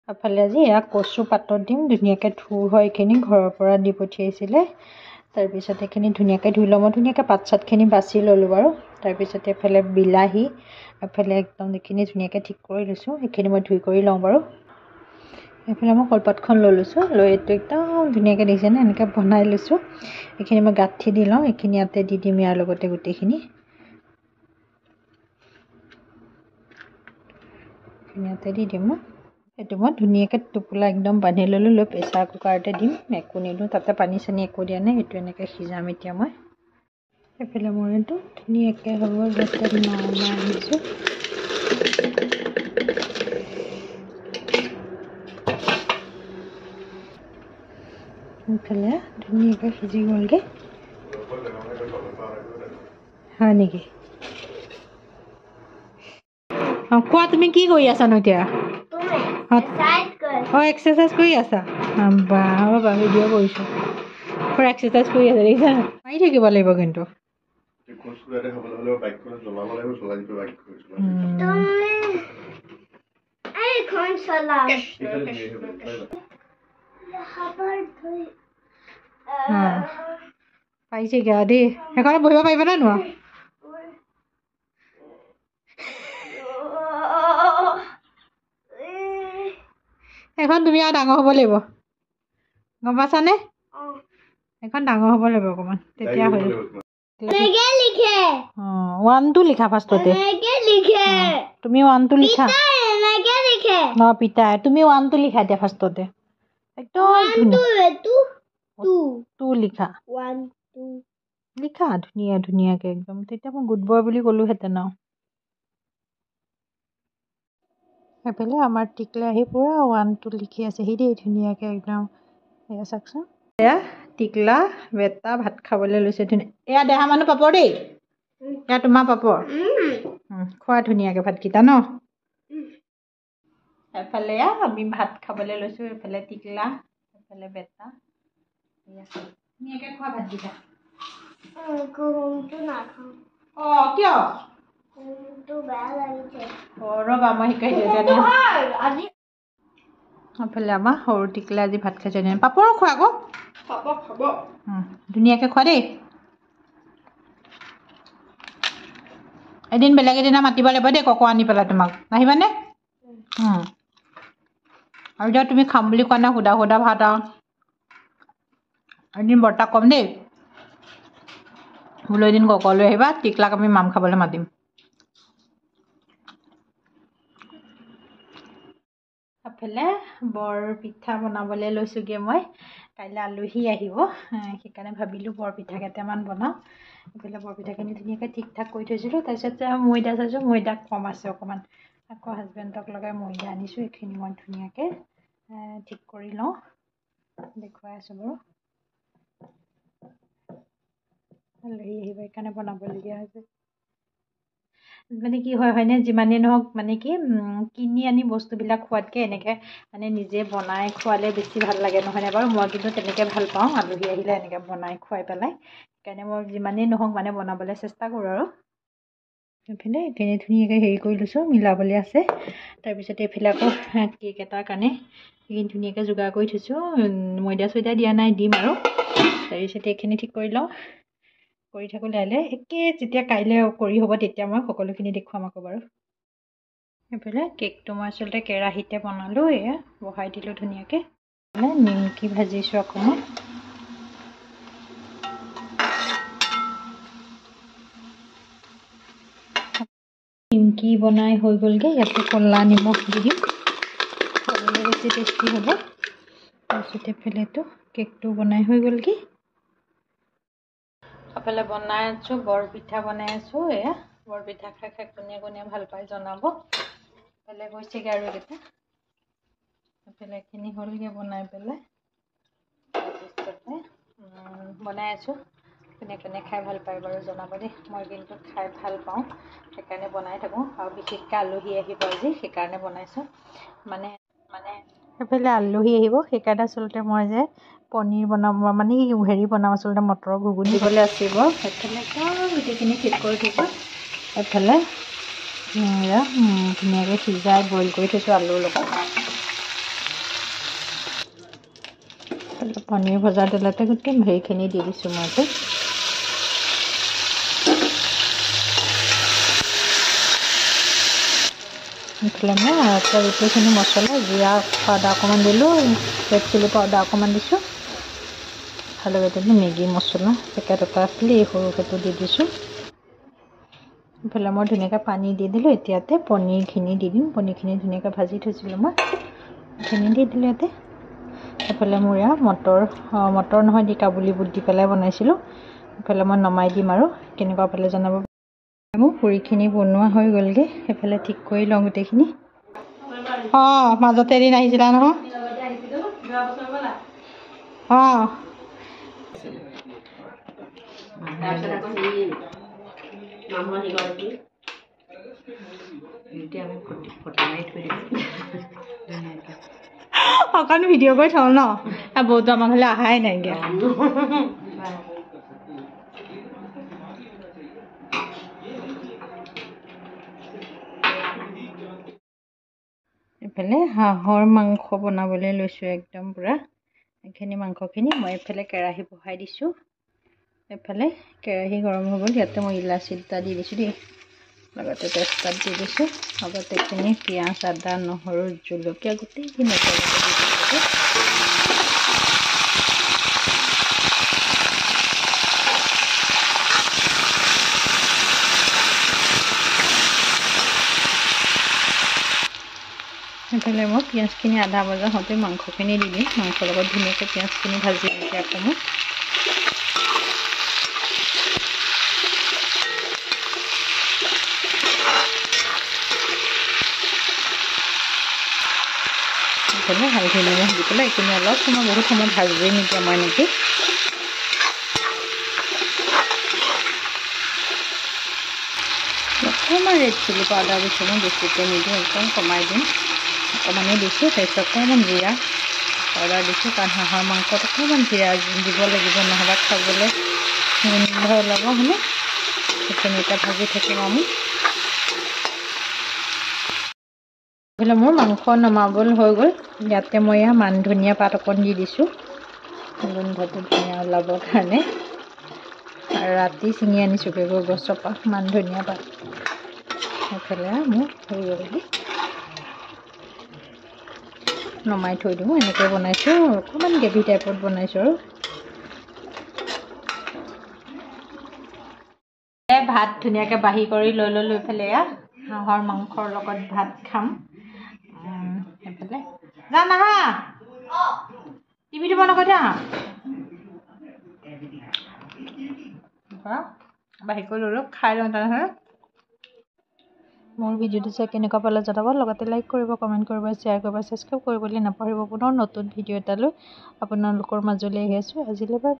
এফালে আজি এয়া কচু পাতত দিম ধুনীয়াকৈ ধুই হয় এইখিনি ঘৰৰ পৰা দি পঠিয়াইছিলে তাৰপিছত এইখিনি ধুনীয়াকৈ ধুই ল'ম মই ধুনীয়াকৈ পাত চাতখিনি বাছি ল'লোঁ বাৰু তাৰপিছত এফালে বিলাহী এফালে একদম এইখিনি ধুনীয়াকৈ ঠিক কৰি লৈছোঁ এইখিনি মই ধুই কৰি লওঁ বাৰু এইফালে মই কলপাতখন লৈ লৈছোঁ লৈ এইটো একদম ধুনীয়াকৈ দেখিছেনে এনেকৈ বনাই লৈছোঁ এইখিনি মই গাঁঠি দি লওঁ এইখিনি ইয়াতে দি দিম ইয়াৰ লগতে গোটেইখিনি ইয়াতে দি দিম মই এইটো মই ধুনীয়াকৈ টোপোলা একদম বান্ধি ল'লোঁ লৈ প্ৰেছাৰ কুকাৰতে দিম একো নিদিওঁ তাতে পানী চানী একো দিয়া নাই এইটো এনেকৈ সিজাম এতিয়া মই এইফালে মই এইটো ধুনীয়াকৈ হ'ব যাতে নমাই আহিছোঁ এইফালে ধুনীয়াকৈ সিজি গ'লগৈ হয় নেকি কোৱা তুমি কি কৰি আছানো এতিয়া এক্সাৰচাইজ কৰি আছা বা ভিডিঅ' কৰিছোঁ পুৰা এক্সাৰচাইজ কৰি আছা দেখিছা মাৰি থাকিব লাগিব কিন্তু পাৰিছেগৈ আৰু দেই সেইকাৰণে বহিব পাৰিবা নে নোৱাৰা এখন তুমি আৰু ডাঙৰ হ'ব লাগিব গম পাইছানে এখন ডাঙৰ হ'ব লাগিব অকণমান তেতিয়া হৈ যাব 1 2 লিখা ফাৰ্ষ্টতে তুমি 1 2 লিখা পিতা তুমি 1 2 লিখা এতিয়া ফাৰ্ষ্টতে একদম 2 লিখা 1 2 লিখা ধুনীয়াকৈ একদম তেতিয়া মই গুড বয় বুলি ক'লোহেঁতেন আৰু সেইফালে আমাৰ টিকলে আহি পুৰা 1 2 লিখি আছে সি দেই ধুনীয়াকৈ একদম এয়া চাওকচোন এয়া টিকলা বেটা ভাত খাবলৈ লৈছে ধুনীয়া এয়া দেহা মানুহ পাপৰ দেই এয়া তোমাৰ পাপৰ খোৱা ধুনীয়াকৈ ভাতকেইটা ন এফালে আমি ভাত খাবলৈ লৈছোঁ এইফালে টিকলা এফালে বেটা ধুনীয়াকৈ খোৱা ভাতকেইটা কিয় ৰ'বা মই শিকাই দিওঁ এফালে আমাৰ সৰু টিকলা আজি ভাত খাইছে পাপৰো খোৱা আকৌ পাপৰ খাব ধুনীয়াকৈ খোৱা দেই এদিন বেলেগ এদিনা মাতিব লাগিব দেই কক আনি পেলাই তোমাক নাহিবানে আৰু এতিয়া তুমি খাম বুলি কোৱা নাই সুদা সুদা ভাত আৰু এদিন বৰ্তাক ক'ম দেই বোলো এদিন ককলৈ আহিবা টিকলাক আমি মাম খাবলৈ মাতিম এফালে বৰ পিঠা বনাবলৈ লৈছোঁগৈ মই কাইলৈ আলহী আহিব সেইকাৰণে ভাবিলোঁ বৰপিঠা কেইটামান বনাওঁ এইফালে বৰপিঠাখিনি ধুনীয়াকৈ ঠিক ঠাক কৰি থৈছিলোঁ তাৰপিছত ময়দা চাইছোঁ ময়দা কম আছে অকণমান আকৌ হাজবেণ্ডক লগাই ময়দা আনিছোঁ এইখিনি মই ধুনীয়াকৈ ঠিক কৰি লওঁ দেখুৱাই আছোঁ বাৰু আলহী আহিব সেইকাৰণে বনাবলগীয়া হৈছে মানে কি হয়নে যিমানেই নহওক মানে কি কিনি আনি বস্তুবিলাক খোৱাতকৈ এনেকৈ মানে নিজে বনাই খোৱালে বেছি ভাল লাগে নহয়নে বাৰু মই কিন্তু তেনেকৈ ভাল পাওঁ আলহী আহিলে এনেকৈ বনাই খুৱাই পেলাই সেইকাৰণে মই যিমানেই নহওক মানে বনাবলৈ চেষ্টা কৰোঁ আৰু এইফালে এইখিনি ধুনীয়াকৈ হেৰি কৰি লৈছোঁ মিলাবলৈ আছে তাৰপিছত এইফালে আকৌ কেক এটাৰ কাৰণে এইখিনি ধুনীয়াকৈ যোগাৰ কৰি থৈছোঁ ময়দা চয়দা দিয়া নাই দিম আৰু তাৰপিছত এইখিনি ঠিক কৰি লওঁ কৰি থাকোঁ লাহে একে যেতিয়া কাইলৈ কৰি হ'ব তেতিয়া মই সকলোখিনি দেখুৱাম আকৌ বাৰু এইফালে কেকটো মই আচলতে কেৰাহীতে বনালোঁ এয়া বহাই দিলোঁ ধুনীয়াকৈ নিমকি ভাজিছোঁ অকণমান নিমকি বনাই হৈ গ'লগৈ ইয়াতে ক'লা নিমখ দি দিম খাবলৈ বেছি টেষ্টি হ'ব তাৰপিছত এইফালেতো কেকটো বনাই হৈ গ'লগৈ এফালে বনাই আছোঁ বৰপিঠা বনাই আছোঁ এয়া বৰপিঠা খাই খাই কোনে কোনে ভাল পায় জনাব এফালে হৈছেগৈ আৰু এইকেইটা এফালে এইখিনি হ'লগৈ বনাই পেলাই তাৰপিছতে বনাই আছোঁ কোনে কোনে খাই ভাল পায় বাৰু জনাব দেই মই কিন্তু খাই ভাল পাওঁ সেইকাৰণে বনাই থাকোঁ আৰু বিশেষকৈ আলহী আহিব আজি সেইকাৰণে বনাইছোঁ মানে সেইফালে আলহী আহিব সেইকাৰণে আচলতে মই যে পনীৰ বনাম মানে হেৰি বনাম আচলতে মটৰৰ ঘুগুনি দিবলৈ আছিল সেইফালে একদম গোটেইখিনি ঠিক কৰি থৈছোঁ এইফালে ধুনীয়াকৈ সিজাই বইল কৰি থৈছোঁ আলুৰ লগত পনীৰ ভজা তেলতে গোটেই হেৰিখিনি দি দিছোঁ মই এতিয়া এইফালে মই গোটেইখিনি মছলা জিৰা পাউডাৰ অকণমান দিলোঁ ৰেড চিলি পাউডাৰ অকণমান দিছোঁ আৰু লগতে মেগী মছলা পেকেট এটা আছিলে এই সৰু সেইটো দি দিছোঁ এইফালে মই ধুনীয়াকৈ পানী দি দিলোঁ এতিয়াতে পনীৰখিনি দি দিম পনীৰখিনি ধুনীয়াকৈ ভাজি থৈছিলোঁ মই সেইখিনি দি দিলোঁ ইয়াতে এইফালে মোৰ এয়া মটৰ নহয় দি কাবুলী বুট দি পেলাই বনাইছিলোঁ এইফালে মই নমাই দিম আৰু কেনেকুৱা পালে জনাব মোৰ পুৰিখিনি বনোৱা হৈ গ'লগৈ সেইফালে ঠিক কৰি লওঁ গোটেইখিনি অঁ মাজতে এদিন আহিছিলা নহয় অঁ অকণ ভিডিঅ' কৰি থওঁ ন বহুতো আমাৰ ঘৰলৈ অহাই নাইকিয়া এইফালে হাঁহৰ মাংস বনাবলৈ লৈছোঁ একদম পূৰা এইখিনি মাংসখিনি মই এইফালে কেৰাহী বহাই দিছোঁ এইফালে কেৰাহী গৰম হৈ গ'ল ইয়াতে মই ইলাচি দুটা দি দিছোঁ দেই লগতে তেজপাত দি দিছোঁ লগতে এইখিনি পিঁয়াজ আদা নহৰু জলকীয়া গোটেইখিনি একেলগে দি দিছোঁ সেইফালে মই পিঁয়াজখিনি আধা ভজা হওঁতে মাংসখিনি দি দিম মাংসৰ লগত ধুনীয়াকৈ পিঁয়াজখিনি ভাজি দিছোঁ আকৌ মই এইফালে হালধি নিমখ দি পেলাই এইখিনি অলপ সময় বহুত সময় ভাজিবই নিদিয়া মই এনেকৈ অকণমান ৰেড চিলি পাউডাৰ দিছোঁ মই বেছিকৈ নিদিওঁ একদম কমাই দিম অকণমানেই দিছোঁ তাৰপিছত অকণমান জিৰা পাউডাৰ দিছোঁ কাৰণ হাঁহৰ মাংসত অকণমান জিৰা দিব লাগিব নহ'বা খাবলৈ গোন্ধ ওলাব হয়নে সেইখিনি এতিয়া ভাজি থাকিম আমি এইফালে মোৰ মাংস নমাবলৈ হৈ গ'ল ইয়াতে মই এয়া মান ধনিয়া পাত অকণ দি দিছোঁ গোন্ধটো ধুনীয়া ওলাবৰ কাৰণে আৰু ৰাতি ছিঙি আনিছোঁ গছৰ পৰা মান ধনিয়া পাত সেইফালে মোৰ হৈ গ'লগৈ নমাই থৈ দিওঁ এনেকৈ বনাইছোঁ অকণমান গ্ৰেভি টাইপত বনাইছোঁ আৰু ভাত ধুনীয়াকৈ বাঢ়ি কৰি লৈ পেলাই এয়া হাঁহৰ মাংসৰ লগত ভাত খাম সেইফালে যা নাহা টিভিটো বন্ধ কৰি থৈ আহা বাঢ়ি কৰি ল'লোঁ খাই লওঁ তেনেহ'লে মোৰ ভিডিঅ'টো চাই কেনেকুৱা পালে জনাব লগতে লাইক কৰিব কমেণ্ট কৰিব শ্বেয়াৰ কৰিব ছাবস্ক্ৰাইব কৰিবলৈ নাপাহৰিব পুনৰ নতুন ভিডিঅ' এটা লৈ আপোনালোকৰ মাজলৈ আহি আছোঁ আজিলৈ বাই